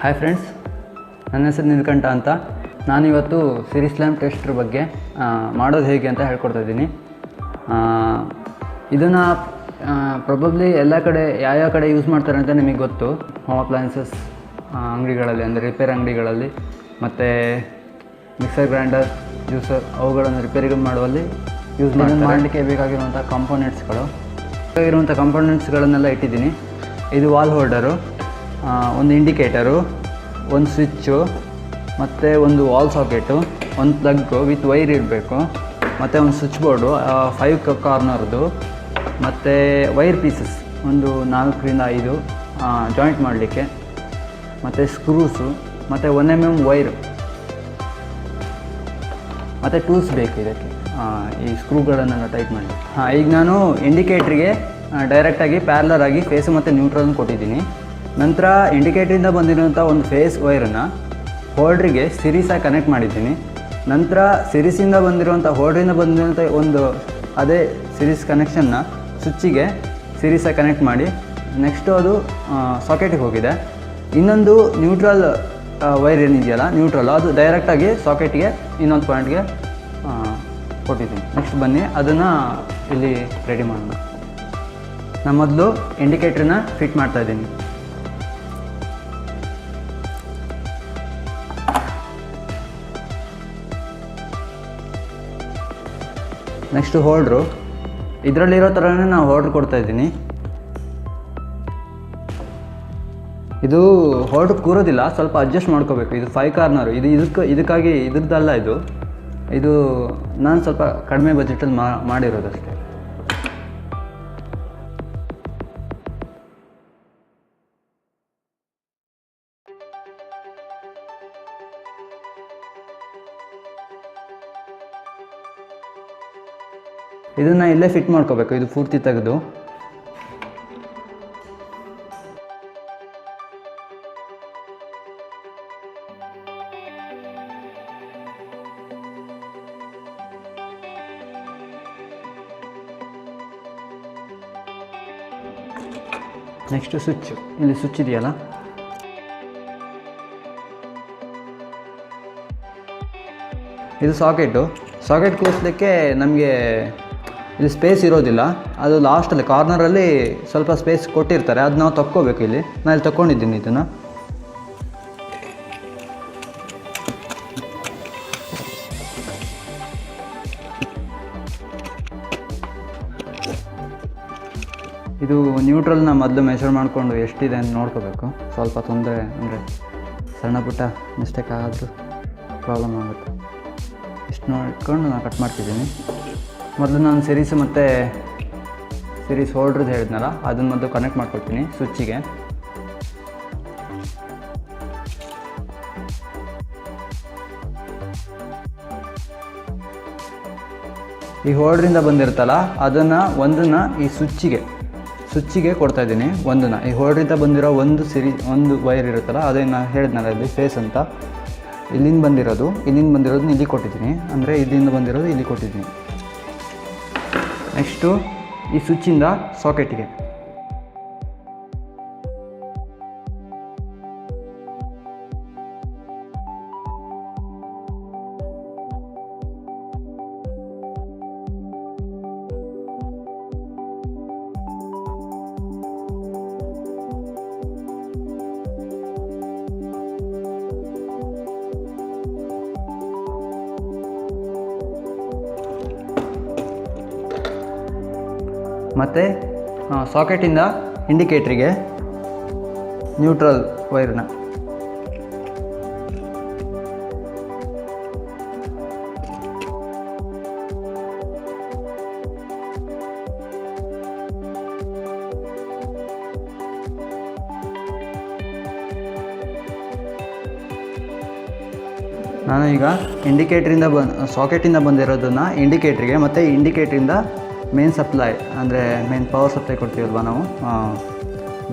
Hi friends, ನನ್ನ ಹೆಸರು ನೀಲಕಂಠ ಅಂತ. ನಾನಿವತ್ತು ಸಿರೀಸ್ ಲ್ಯಾಂಪ್ ಟೆಸ್ಟ್ರ್ ಬಗ್ಗೆ ಮಾಡೋದು ಹೇಗೆ ಅಂತ ಹೇಳ್ಕೊಡ್ತಾ ಇದ್ದೀನಿ. ಇದನ್ನು ಪ್ರೊಬಬ್ಲಿ ಎಲ್ಲ ಕಡೆ ಯಾವ್ಯಾವ ಕಡೆ ಯೂಸ್ ಮಾಡ್ತಾರೆ ಅಂತ ನಿಮಗೆ ಗೊತ್ತು. ಹೋಮ್ ಅಪ್ಲಯನ್ಸಸ್ ಅಂಗಡಿಗಳಲ್ಲಿ, ಅಂದರೆ ರಿಪೇರ್ ಅಂಗಡಿಗಳಲ್ಲಿ, ಮತ್ತು ಮಿಕ್ಸರ್ ಗ್ರೈಂಡರ್, ಜ್ಯೂಸರ್ ಅವುಗಳನ್ನು ರಿಪೇರಿಗಳು ಮಾಡುವಲ್ಲಿ ಯೂಸ್ ಮಾಡಲಿಕ್ಕೆ ಬೇಕಾಗಿರುವಂಥ ಕಾಂಪೋನೆಂಟ್ಸ್ಗಳನ್ನೆಲ್ಲ ಇಟ್ಟಿದ್ದೀನಿ. ಇದು ವಾಲ್ ಹೋಲ್ಡರು, ಒಂದು ಇಂಡಿಕೇಟರು, ಒಂದು ಸ್ವಿಚ್ಚು, ಮತ್ತು ಒಂದು ವಾಲ್ ಸಾಕೆಟು, ಒಂದು ಪ್ಲಗ್ಗು ವಿತ್ ವೈರ್ ಇರಬೇಕು, ಮತ್ತು ಒಂದು ಸ್ವಿಚ್ ಬೋರ್ಡು 5 ಕಾರ್ನರ್ದು, ಮತ್ತು ವೈರ್ ಪೀಸಸ್ ಒಂದು 4ರಿಂದ 5 ಜಾಯಿಂಟ್ ಮಾಡಲಿಕ್ಕೆ, ಮತ್ತು ಸ್ಕ್ರೂಸು, ಮತ್ತು 1 mm ವೈರು, ಮತ್ತು ಟೂಲ್ಸ್ ಬೇಕು ಇದಕ್ಕೆ ಈ ಸ್ಕ್ರೂಗಳನ್ನೆಲ್ಲ ಟೈಟ್ ಮಾಡಿ. ಈಗ ನಾನು ಇಂಡಿಕೇಟ್ರಿಗೆ ಡೈರೆಕ್ಟಾಗಿ ಪ್ಯಾರಲರ್ ಆಗಿ ಫೇಸು ಮತ್ತು ನ್ಯೂಟ್ರಲ್ನ ಕೊಟ್ಟಿದ್ದೀನಿ. ನಂತರ ಇಂಡಿಕೇಟ್ರಿಂದ ಬಂದಿರುವಂಥ ಒಂದು ಫೇಸ್ ವೈರನ್ನು ಹೋಲ್ಡ್ರಿಗೆ ಸಿರೀಸಾಗಿ ಕನೆಕ್ಟ್ ಮಾಡಿದ್ದೀನಿ. ನಂತರ ಸಿರೀಸಿಂದ ಬಂದಿರುವಂಥ ಹೋಲ್ಡ್ರಿಂದ ಬಂದಿರುವಂಥ ಒಂದು ಅದೇ ಸಿರೀಸ್ ಕನೆಕ್ಷನ್ನ ಸ್ವಿಚ್ಚಿಗೆ ಸಿರೀಸಾಗಿ ಕನೆಕ್ಟ್ ಮಾಡಿ, ನೆಕ್ಸ್ಟು ಅದು ಸಾಕೆಟಿಗೆ ಹೋಗಿದೆ. ಇನ್ನೊಂದು ನ್ಯೂಟ್ರಲ್ ವೈರ್ ಏನಿದೆಯಲ್ಲ, ನ್ಯೂಟ್ರಲ್, ಅದು ಡೈರೆಕ್ಟಾಗಿ ಸಾಕೆಟ್ಗೆ ಇನ್ನೊಂದು ಪಾಯಿಂಟ್ಗೆ ಕೊಟ್ಟಿದ್ದೀನಿ. ನೆಕ್ಸ್ಟ್ ಬನ್ನಿ ಅದನ್ನು ಇಲ್ಲಿ ರೆಡಿ ಮಾಡೋಣ. ನಾನು ಮೊದಲು ಇಂಡಿಕೇಟ್ರನ್ನ ಫಿಟ್ ಮಾಡ್ತಾಯಿದ್ದೀನಿ. ನೆಕ್ಸ್ಟು ಹೋಲ್ಡ್ರು, ಇದರಲ್ಲಿರೋ ಥರನೇ ನಾವು ಹೋಲ್ಡ್ರ್ ಕೊಡ್ತಾಯಿದ್ದೀನಿ. ಇದು ಹೋಲ್ಡ್ರ್ ಕೂರೋದಿಲ್ಲ, ಸ್ವಲ್ಪ ಅಡ್ಜಸ್ಟ್ ಮಾಡ್ಕೋಬೇಕು. ಇದು 5 ಕಾರ್ನರು, ಇದು ಇದಕ್ಕಾಗಿ ಇದ್ರದ್ದಲ್ಲ, ಇದು ನಾನು ಸ್ವಲ್ಪ ಕಡಿಮೆ ಬಜೆಟಲ್ಲಿ ಮಾಡಿರೋದಷ್ಟೇ. ಇದನ್ನು ಇಲ್ಲೇ ಫಿಟ್ ಮಾಡ್ಕೋಬೇಕು, ಇದು ಪೂರ್ತಿ ತೆಗೆದು. ನೆಕ್ಸ್ಟು ಸ್ವಿಚ್, ಇಲ್ಲಿ ಸ್ವಿಚ್ ಇದೆಯಲ್ಲ, ಇದು ಸಾಕೆಟ್ ಕೂರಿಸ್ಲಿಕ್ಕೆ ನಮಗೆ ಇಲ್ಲಿ ಸ್ಪೇಸ್ ಇರೋದಿಲ್ಲ. ಅದು ಲಾಸ್ಟಲ್ಲಿ ಕಾರ್ನರಲ್ಲಿ ಸ್ವಲ್ಪ ಸ್ಪೇಸ್ ಕೊಟ್ಟಿರ್ತಾರೆ, ಅದು ನಾವು ತಕ್ಕೋಬೇಕು. ಇಲ್ಲಿ ನಾನು ಇಲ್ಲಿ ತಗೊಂಡಿದ್ದೀನಿ ಇದನ್ನು. ಇದು ನ್ಯೂಟ್ರಲ್ನ ಮೊದಲು ಮೆಷರ್ ಮಾಡಿಕೊಂಡು ಎಷ್ಟಿದೆ ಅಂತ ನೋಡ್ಕೋಬೇಕು. ಸ್ವಲ್ಪ ತೊಂದರೆ ಅಂದರೆ ಸಣ್ಣ ಪುಟ್ಟ ಮಿಸ್ಟೇಕ್ ಆದರೂ ಪ್ರಾಬ್ಲಮ್ ಆಗುತ್ತೆ. ಇಷ್ಟು ನೋಡ್ಕೊಂಡು ನಾನು ಕಟ್ ಮಾಡ್ತಿದ್ದೀನಿ. ಮೊದಲು ನಾನು ಸಿರೀಸ್ ಮತ್ತು ಸಿರೀಸ್ ಹೋಲ್ಡ್ರದ್ದು ಹೇಳಿದ್ನಲ್ಲ, ಅದನ್ನು ಮೊದಲು ಕನೆಕ್ಟ್ ಮಾಡ್ಕೊಳ್ತೀನಿ ಸ್ವಿಚ್ಚಿಗೆ. ಈ ಹೋಲ್ಡ್ರಿಂದ ಬಂದಿರುತ್ತಲ್ಲ, ಅದನ್ನು ಒಂದನ್ನು ಈ ಸ್ವಿಚ್ಚಿಗೆ ಕೊಡ್ತಾಯಿದ್ದೀನಿ. ಒಂದನ್ನು ಈ ಹೋಲ್ಡ್ರಿಂದ ಬಂದಿರೋ ಒಂದು ವೈರ್ ಇರುತ್ತಲ್ಲ, ಅದನ್ನು ಹೇಳಿದ್ನಲ್ಲ ಇಲ್ಲಿ ಫೇಸ್ ಅಂತ, ಇಲ್ಲಿಂದ ಬಂದಿರೋದನ್ನ ಇಲ್ಲಿ ಕೊಟ್ಟಿದ್ದೀನಿ, ಅಂದರೆ ಇಲ್ಲಿಂದ ಬಂದಿರೋದು ಇಲ್ಲಿ ಕೊಟ್ಟಿದ್ದೀನಿ. ನೆಕ್ಸ್ಟು ಈ ಸ್ವಿಚ್ಚಿಂದ ಸಾಕೆಟಿಗೆ. ಮತ್ತು ಸಾಕೆಟಿಂದ ಇಂಡಿಕೇಟ್ರಿಗೆ ನ್ಯೂಟ್ರಲ್ ವೈರ್ನ. ನಾನು ಈಗ ಸಾಕೆಟಿಂದ ಬಂದಿರೋದನ್ನು ಇಂಡಿಕೇಟ್ರಿಗೆ, ಮತ್ತು ಇಂಡಿಕೇಟ್ರಿಂದ ಮೇನ್ ಸಪ್ಲೈ, ಅಂದರೆ ಮೇನ್ ಪವರ್ ಸಪ್ಲೈ ಕೊಡ್ತೀವಲ್ವ ನಾವು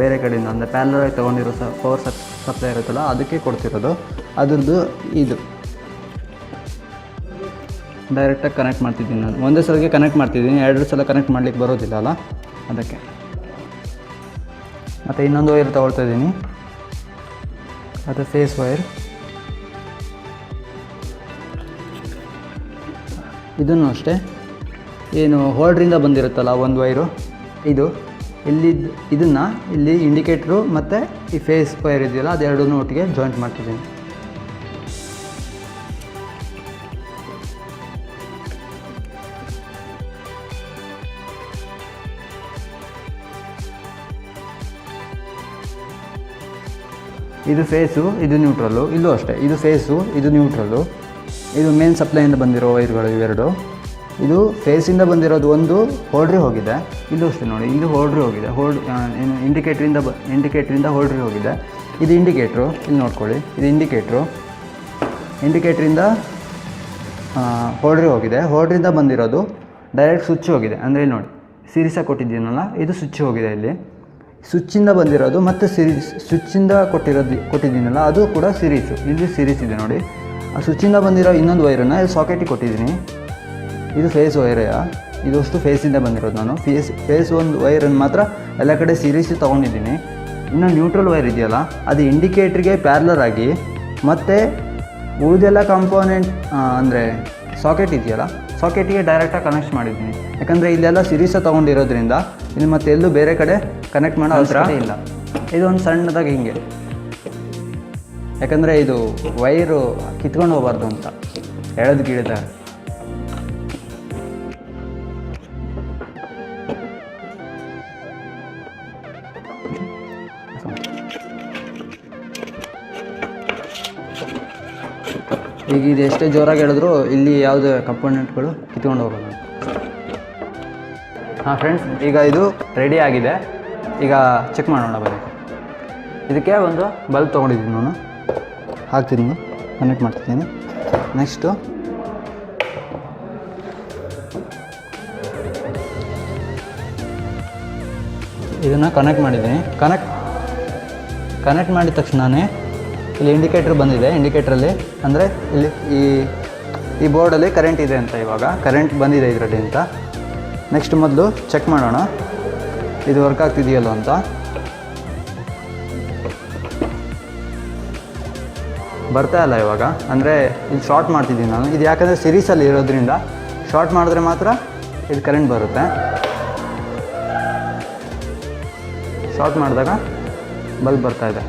ಬೇರೆ ಕಡೆಯಿಂದ, ಅಂದರೆ ಪ್ಯಾರಲರಾಗಿ ತೊಗೊಂಡಿರೋ ಪವರ್ ಸಪ್ಲೈ ಇರುತ್ತಲ್ಲ, ಅದಕ್ಕೆ ಕೊಡ್ತಿರೋದು. ಅದ್ರದ್ದು ಇದು ಡೈರೆಕ್ಟಾಗಿ ಕನೆಕ್ಟ್ ಮಾಡ್ತಿದ್ದೀನಿ ನಾನು. ಒಂದೇ ಸಲಕ್ಕೆ ಕನೆಕ್ಟ್ ಮಾಡ್ತಿದ್ದೀನಿ, 2 ಸಲ ಕನೆಕ್ಟ್ ಮಾಡಲಿಕ್ಕೆ ಬರೋದಿಲ್ಲ ಅಲ್ಲ, ಅದಕ್ಕೆ. ಮತ್ತು ಇನ್ನೊಂದು ವೈರ್ ತೊಗೊಳ್ತಾ ಇದ್ದೀನಿ. ಮತ್ತು ಫೇಸ್ ವೈರ್, ಇದನ್ನು ಅಷ್ಟೇ ಏನು ಹೋಲ್ಡ್ರಿಂದ ಬಂದಿರುತ್ತಲ್ಲ ಒಂದು ವೈರು, ಇದು ಇದನ್ನು ಇಲ್ಲಿ ಇಂಡಿಕೇಟ್ರು ಮತ್ತು ಈ ಫೇಸ್ ವೈರ್ ಇದೆಯಲ್ಲ ಅದೆರಡೂ ಒಟ್ಟಿಗೆ ಜಾಯಿಂಟ್ ಮಾಡ್ತಿದ್ದೀನಿ. ಇದು ಫೇಸು, ಇದು ನ್ಯೂಟ್ರಲ್ಲು, ಇಲ್ಲೂ ಅಷ್ಟೇ ಇದು ಫೇಸು, ಇದು ನ್ಯೂಟ್ರಲ್ಲು. ಇದು ಮೇನ್ ಸಪ್ಲೈಯಿಂದ ಬಂದಿರೋ ವೈರ್ಗಳು ಇವೆರಡು. ಇದು ಫೇಸಿಂದ ಬಂದಿರೋದು ಒಂದು ಹೋಲ್ಡ್ರಿ ಹೋಗಿದೆ, ಇಲ್ಲೂ ಅಷ್ಟೇ ನೋಡಿ, ಇಲ್ಲಿ ಹೋಲ್ಡ್ರಿ ಹೋಗಿದೆ, ಏನು ಇಂಡಿಕೇಟ್ರಿಂದ ಹೋಲ್ಡ್ರಿ ಹೋಗಿದೆ. ಇದು ಇಂಡಿಕೇಟ್ರು, ಇಲ್ಲಿ ನೋಡ್ಕೊಳ್ಳಿ, ಇದು ಇಂಡಿಕೇಟ್ರಿಂದ ಹೋಲ್ಡ್ರಿ ಹೋಗಿದೆ. ಹೋಲ್ಡ್ರಿಂದ ಬಂದಿರೋದು ಡೈರೆಕ್ಟ್ ಸ್ವಿಚ್ ಹೋಗಿದೆ, ಅಂದರೆ ಇಲ್ಲಿ ನೋಡಿ ಸೀರೀಸಾಗಿ ಕೊಟ್ಟಿದ್ದೀನಲ್ಲ, ಇದು ಸ್ವಿಚ್ ಹೋಗಿದೆ. ಇಲ್ಲಿ ಸ್ವಿಚ್ಚಿಂದ ಬಂದಿರೋದು ಮತ್ತು ಸ್ವಿಚ್ಚಿಂದ ಕೊಟ್ಟಿದ್ದೀನಲ್ಲ ಅದು ಕೂಡ ಸೀರೀಸು, ಇಲ್ಲಿ ಸೀರೀಸ್ ಇದೆ ನೋಡಿ. ಆ ಸ್ವಿಚ್ಚಿಂದ ಬಂದಿರೋ ಇನ್ನೊಂದು ವೈರನ್ನು ಇಲ್ಲಿ ಸಾಕೆಟಿಗೆ ಕೊಟ್ಟಿದ್ದೀನಿ. ಇದು ಫೇಸ್ ವೈರಯ್ಯ, ಇದು ಅಷ್ಟು ಫೇಸಿಂದ ಬಂದಿರೋದು. ನಾನು ಫೇಸ್ ಒಂದು ವೈರನ್ನು ಮಾತ್ರ ಎಲ್ಲ ಕಡೆ ಸೀರೀಸ್ ತೊಗೊಂಡಿದ್ದೀನಿ. ಇನ್ನು ನ್ಯೂಟ್ರಲ್ ವೈರ್ ಇದೆಯಲ್ಲ ಅದು ಇಂಡಿಕೇಟ್ರಿಗೆ ಪ್ಯಾರಲರ್ ಆಗಿ ಮತ್ತು ಉಳಿದೆಲ್ಲ ಕಾಂಪೋನೆಂಟ್ ಅಂದರೆ ಸಾಕೆಟ್ ಇದೆಯಲ್ಲ ಸಾಕೆಟಿಗೆ ಡೈರೆಕ್ಟಾಗಿ ಕನೆಕ್ಟ್ ಮಾಡಿದ್ದೀನಿ. ಯಾಕಂದರೆ ಇಲ್ಲೆಲ್ಲ ಸೀರೀಸ ತೊಗೊಂಡಿರೋದ್ರಿಂದ ಇಲ್ಲಿ ಮತ್ತೆ ಎಲ್ಲೂ ಬೇರೆ ಕಡೆ ಕನೆಕ್ಟ್ ಮಾಡೋ ಅವಸರ ಇಲ್ಲ. ಇದೊಂದು ಸಣ್ಣದಾಗಿ ಹಿಂಗೆ, ಯಾಕಂದರೆ ಇದು ವೈರು ಕಿತ್ಕೊಂಡು ಹೋಗಬಾರ್ದು ಅಂತ ಎಳೆದು ಗಿಳಿದ. ಈಗ ಇದು ಎಷ್ಟೇ ಜೋರಾಗಿ ಹೇಳಿದ್ರು ಇಲ್ಲಿ ಯಾವುದೇ ಕಂಪೋನೆಂಟ್ಗಳು ಕಿತ್ಕೊಂಡು ಹೋಗೋದು. ಹಾಂ ಫ್ರೆಂಡ್ಸ್, ಈಗ ಇದು ರೆಡಿ ಆಗಿದೆ. ಈಗ ಚೆಕ್ ಮಾಡೋಣ ಬನ್ನಿ. ಇದಕ್ಕೆ ಒಂದು ಬಲ್ಬ್ ತೊಗೊಂಡಿದ್ದೀನಿ, ನಾನು ಹಾಕ್ತೀನಿ, ಕನೆಕ್ಟ್ ಮಾಡ್ತಿದ್ದೀನಿ. ನೆಕ್ಸ್ಟು ಇದನ್ನು ಕನೆಕ್ಟ್ ಮಾಡಿದ್ದೀನಿ. ಕನೆಕ್ಟ್ ಮಾಡಿದ ತಕ್ಷಣವೇ ಇಲ್ಲಿ ಇಂಡಿಕೇಟ್ರ್ ಬಂದಿದೆ. ಇಂಡಿಕೇಟ್ರಲ್ಲಿ ಅಂದರೆ ಇಲ್ಲಿ ಈ ಬೋರ್ಡಲ್ಲಿ ಕರೆಂಟ್ ಇದೆ ಅಂತ, ಇವಾಗ ಕರೆಂಟ್ ಬಂದಿದೆ ಇದರಲ್ಲಿ ಅಂತ. ನೆಕ್ಸ್ಟ್ ಮೊದಲು ಚೆಕ್ ಮಾಡೋಣ ಇದು ವರ್ಕ್ ಆಗ್ತಿದೆಯಲ್ಲ ಅಂತ. ಬರ್ತಾ ಇಲ್ಲ ಇವಾಗ, ಅಂದರೆ ಇಲ್ಲಿ ಶಾರ್ಟ್ ಮಾಡ್ತಿದ್ದೀನಿ ನಾನು. ಇದು ಯಾಕಂದರೆ ಸೀರೀಸಲ್ಲಿ ಇರೋದ್ರಿಂದ ಶಾರ್ಟ್ ಮಾಡಿದ್ರೆ ಮಾತ್ರ ಇದು ಕರೆಂಟ್ ಬರುತ್ತೆ. ಶಾರ್ಟ್ ಮಾಡಿದಾಗ ಬಲ್ಬ್ ಬರ್ತಾ ಇದೆ.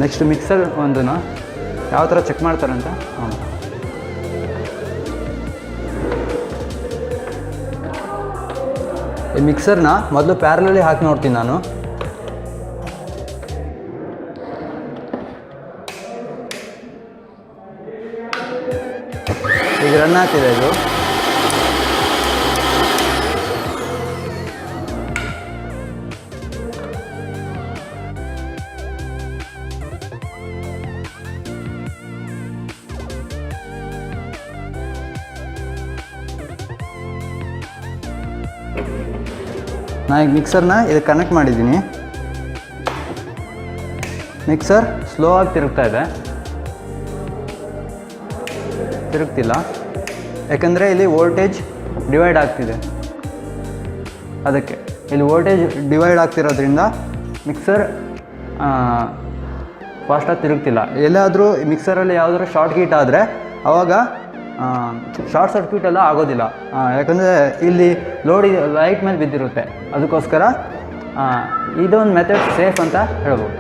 ನೆಕ್ಸ್ಟ್ ಮಿಕ್ಸರ್ ಒಂದನ್ನು ಯಾವ ಥರ ಚೆಕ್ ಮಾಡ್ತಾರೆ ಅಂತ ಈ ಮಿಕ್ಸರ್ನ ಮೊದಲು ಪ್ಯಾರಲಲ್ಲಿ ಹಾಕಿ ನೋಡ್ತೀನಿ ನಾನು. ಈಗ ರನ್ ಆಗ್ತಿದೆ ಇದು. ನಾನು ಈಗ ಮಿಕ್ಸರ್ನ ಇದಕ್ಕೆ ಕನೆಕ್ಟ್ ಮಾಡಿದ್ದೀನಿ. ಮಿಕ್ಸರ್ ಸ್ಲೋ ಆಗಿ ತಿರುಗ್ತಾ ಇದೆ, ತಿರುಗ್ತಿಲ್ಲ ಯಾಕಂದರೆ ಇಲ್ಲಿ ವೋಲ್ಟೇಜ್ ಡಿವೈಡ್ ಆಗ್ತಿದೆ. ಅದಕ್ಕೆ ಇಲ್ಲಿ ವೋಲ್ಟೇಜ್ ಡಿವೈಡ್ ಆಗ್ತಿರೋದ್ರಿಂದ ಮಿಕ್ಸರ್ ಫಾಸ್ಟಾಗಿ ತಿರುಗ್ತಿಲ್ಲ. ಎಲ್ಲಾದರೂ ಮಿಕ್ಸರಲ್ಲಿ ಯಾವುದಾದ್ರು ಶಾರ್ಟ್ ಗೀಟ್ ಆದರೆ ಆವಾಗ ಶಾರ್ಟ್ ಸರ್ಕ್ಯೂಟ್ ಎಲ್ಲ ಆಗೋದಿಲ್ಲ. ಯಾಕಂದರೆ ಇಲ್ಲಿ ಲೈಟ್ ಮೇಲೆ ಬಿದ್ದಿರುತ್ತೆ. ಅದಕ್ಕೋಸ್ಕರ ಇದೊಂದು ಮೆಥಡ್ ಸೇಫ್ ಅಂತ ಹೇಳ್ಬೋದು.